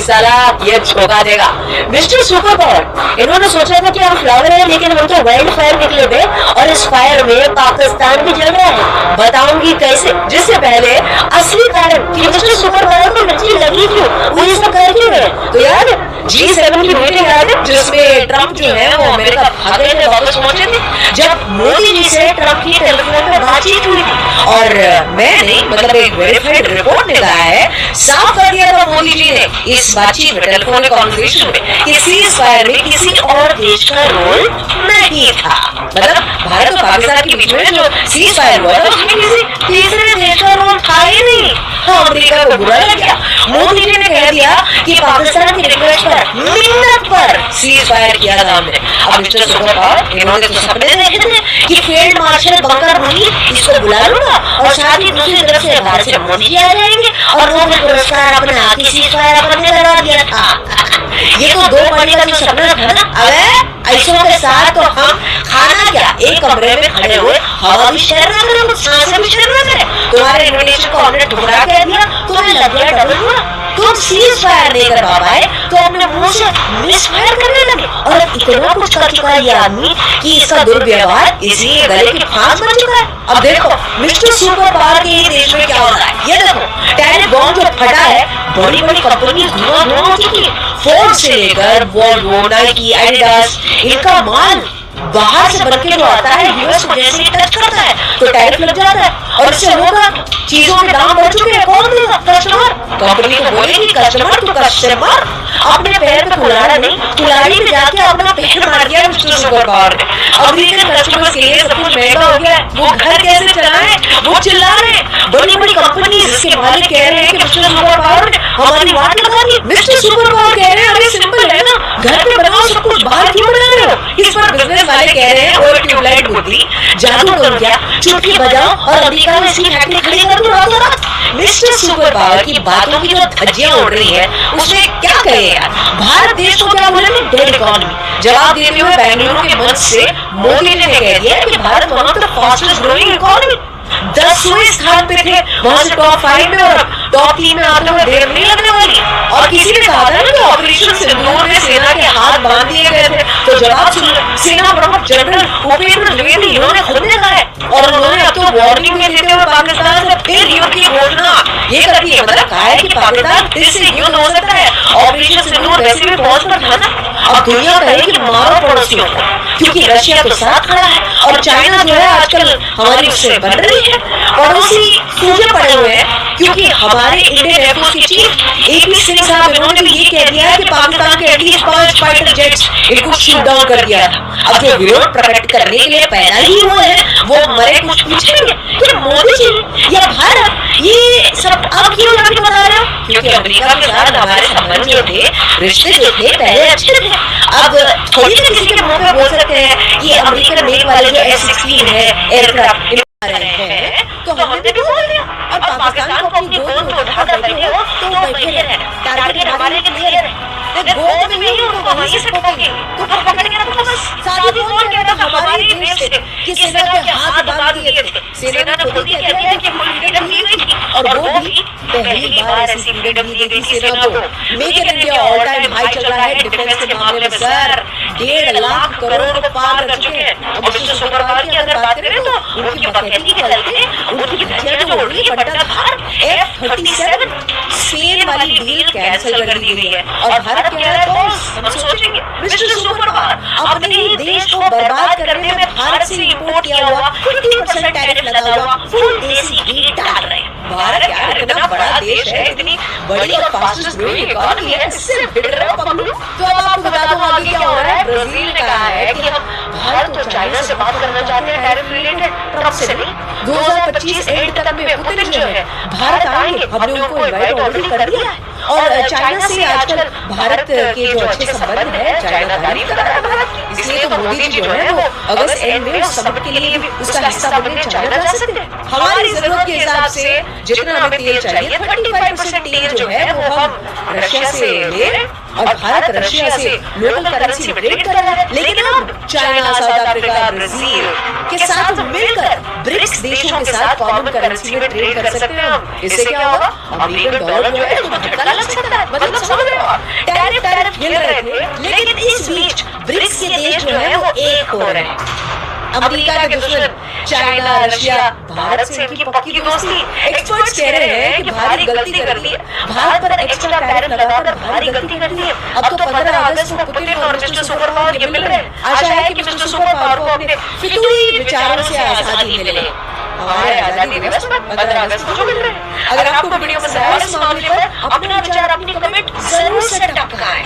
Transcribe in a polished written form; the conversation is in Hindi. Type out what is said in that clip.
साला ये झोंका देगा। मिस्टर सुपर पावर, इन्होंने सोचा था कि हम फ्लावर है, लेकिन हम तो वाइल्ड फायर निकले थे और इस फायर में पाकिस्तान भी जल रहा है। बताऊंगी कैसे। जिससे पहले असली कारण कि मिस्टर सुपर पावर को मिर्ची लगी क्यों, वो ये सब कर क्यों है, तो याद है G7 की मीटिंग याद है, जिसमें ट्रम्प जो है वो अमेरिका भाग गए थे, वापस पहुंचे थे, जब मोदी जी से ट्रम्प की टेलीफोन पर बातचीत हुई थी। और मैंने मतलब एक वेरीफाइड रिपोर्ट ने कहा है, साफ कर दिया था मोदी जी ने इस बातचीत में, टेलीफोन कॉन्वर्सेशन में, कि सीज फायर में किसी और देश का रोल नहीं था। मतलब भारत और पाकिस्तान के बीच में जो सीज फायर हुआ था उसमें किसी तीसरे देश का रोल था ही नहीं। हाँ, अमेरिका को बुरा लग गया। मोदी जी ने कह दिया कि पाकिस्तान की रिक्वेस्ट पर मिन्नत पर सीज फायर किया था हमने। अब मिस्टर सुपर पावर, इन्होंने तो सपने देखे थे कि फील्ड मार्शल बंकर मुनी इसको बुला लूंगा और साथ ही दूसरी तरफ से भारत से मोदी जी आ जाएंगे और वो भी पुरस्कार अपने हाथ ही सीज फायर अपने लगा दिया था। ये तो 2 पानी का जो सपना था ना, अबे ऐसों के साथ तो हम खाना क्या, एक कमरे में खड़े हुए हवा भी शेयर ना करें, कुछ सांसें भी शेयर ना करें। तुम्हारे इन्विटेशन को हमने ठुकरा कर दिया, तुम्हें लग गया डबल हुआ, तुम सीज फायर नहीं कर पाए तो अपने मुंह से मिस फायर करने लगे। और इतना कुछ कर चुका है ये आदमी कि इसका दुर्व्यवहार इसी गले की फांस बन चुका है। अब देखो मिस्टर सुपर पावर के देश में क्या हो रहा है, ये देखो टैरिफ बॉम्ब जो फटा है, बड़ी बड़ी कंपनी धुआं हो चुकी है। फोर्ड से लेकर वोल्वो, नाइकी, एडिडास, इनका माल बाहर से बनके जो आता है यूएस को जैसे टच करता है तो टैरिफ लग जाता है और इससे होगा चीजों के दाम बढ़ चुके हैं। कौन देगा? कस्टमर। कंपनी को बोलेगी कस्टमर तो कस्टमर अपने पैर पे कुल्हाड़ा नहीं, कुल्हाड़ी में जाके अपना पैर मार दिया मिस्टर सुपर पावर ने। अमेरिकन कस्टमर्स के लिए सब कुछ महंगा हो गया है, वो घर कैसे चलाए, वो चिल्ला रहे हैं। बड़ी बड़ी कंपनी जिसके मालिक कह रहे हैं कि मिस्टर सुपर पावर ने हमारी वाट लगा दी। मिस्टर सुपर पावर कह रहे हैं अरे सिंपल है ना, घर पे बनाओ सब कुछ, बाहर क्यों बना रहे हो? इस पर बिजनेस वाले कह रहे हैं और ट्यूबलाइट बुद्धि जादू कर गया, चुटकी बजाओ और अमेरिका में इसकी फैक्ट्री खड़ी कर दो रातों रात। मिस्टर सुपर पावर की बातों की जो धज्जियां उड़ रही है उसमें क्या कहे यार। भारत देश को क्या बोलेंगे? Dead economy. जवाब देते हुए बेंगलुरु के मंच से मोदी जी ने कह दिया कि Bharat one of the fastest growing economy, 10वें स्थान पे थे, वहां से टॉप 5 में और टॉप 3 में आते हुए देर नहीं लगने वाली। और किसी ने कहा था ना कि ऑपरेशन सिंदूर में सेना के हाथ बांध दिए गए थे, तो जवाब सुन, सेना प्रमुख जनरल भूपेंद्र द्विवेदी इन्होंने खुद ने कहा है और उन्होंने अब तो वार्निंग में देते हुए पाकिस्तान से फिर युद्ध की घोषणा ये कर दी है। मतलब कहा है कि पाकिस्तान फिर से युद्ध हो सकता है। ऑपरेशन सिंदूर वैसे भी पहुंच पर था ना, अब दुनिया कहे कि मारो पड़ोसियों को, क्योंकि रशिया तो साथ खड़ा है और चाइना जो है आजकल हमारी उससे बढ़ रही है। पड़ोसी सूझे पड़े हुए हैं क्योंकि हमारे इंडियन एयरफोर्स के चीफ AP सिंह साहब इन्होंने भी ये कह दिया है कि पाकिस्तान के एटलीस्ट 5 फाइटर जेट्स इनको शूट डाउन कर दिया था। अब जो विरोध प्रकट करने के लिए पैदा ही हुए हैं वो मरे कुछ पूछेंगे कि मोदी जी या भारत ये सब अब क्यों लड़के बता रहे हो? क्योंकि अमेरिका के साथ हमारे संबंध जो थे, रिश्ते जो थे पहले अच्छे थे। अब थोड़ी ना किसी के मुंह पे बोल सकते हैं कि अमेरिकन मेक वाले जो F-16 है एयरक्राफ्ट रहे हैं तो हमने भी बोल दिया। और पाकिस्तान को अपनी गोद में उठाकर बैठे हो तो बैठे रहे, टारगेट हमारे लिए क्लियर है। गोद में नहीं हो तो वहीं से ठोकेंगे, तो पकड़ के रखो बस। साथ ही बोल के रखो हमारी देश से कि सेना के हाथ बांध दिए थे। सेना ने खुद ही कह दिया कि फ्रीडम दी गई थी और वो भी पहली बार ऐसी फ्रीडम दी गई सेना को। Make in India all time high चल रहा है डिफेंस के मामले में सर, 1.5 लाख करोड़ को पार कर चुके हैं। और मिस्टर सुपर पावर की अगर बात करें तो उनकी बकैती के चलते उनकी धज्जियां जो उड़ रही है, बट्टा धार F-37 स्पेन वाली डील कैंसिल कर दी गई है और भारत कह रहा है बॉस हम सोचेंगे। मिस्टर सुपर पावर अपने ही देश को बर्बाद करने में भारत से इंपोर्ट किया हुआ 50% टैरिफ लगा हुआ फुल देसी घी डाल रहे हैं। भारत क्या इतना बड़ा देश है, इतनी बड़ी और फास्टेस्ट ग्रोइंग इकोनॉमी है, इससे भिड़ रहे हो पगलू। तो अब आपको बता दूं आगे क्या हो रहा है। ब्राजील ने कहा है कि हम भारत और चाइना से बात करना चाहते हैं टैरिफ रिलेटेड, ट्रम्प से नहीं। 2025 एंड तक में पुतिन जो है भारत आएंगे, हमने उनको इनवाइट ऑलरेडी कर दिया है। और चाइना से आजकल भारत के जो अच्छे संबंध है, चाइना तारीफ कर रहा है भारत, इसलिए तो मोदी जी जो है वो अगस्त एंड में उस समिट के लिए भी उसका हिस्सा बनने चाइना जा सकते हैं। हमारी जरूरत के हिसाब से जितना हमें तेल चाहिए 35% तेल जो है वो हम रशिया से ले रहे हैं और भारत रशिया से लोकल करेंसी में ट्रेड कर रहा है। लेकिन अब चाइना, साउथ अफ्रीका, ब्राजील के साथ मिलकर ब्रिक्स देशों के साथ कॉमन करेंसी में ट्रेड कर सकते हैं हम। इससे क्या होगा? अमेरिकन डॉलर जो है तो झटका लग सकता है। मतलब समझ रहे हो आप? खेल रहे थे, लेकिन इस बीच ब्रिक्स के देश जो है वो एक हो रहे हैं। अमेरिका के दुश्मन चाइना, रशिया, भारत से इनकी पक्की दोस्ती। एक्सपर्ट्स कह रहे हैं कि भारी गलती कर ली है, भारत पर एक्स्ट्रा टैरिफ लगाकर भारी गलती कर दी है। अब तो 15 अगस्त को पुतिन और मिस्टर सुपर पावर ये मिल रहे हैं। आशा है कि मिस्टर सुपर पावर को अपने फितूरी विचारों से आजादी मिले। हमारे आजादी दिवस पर 15 अगस्त को जो मिल रहे हैं। अगर आपको वीडियो पसंद आया इस मामले पर अपना विचार, अपनी कमेंट जरूर से टपकाएं।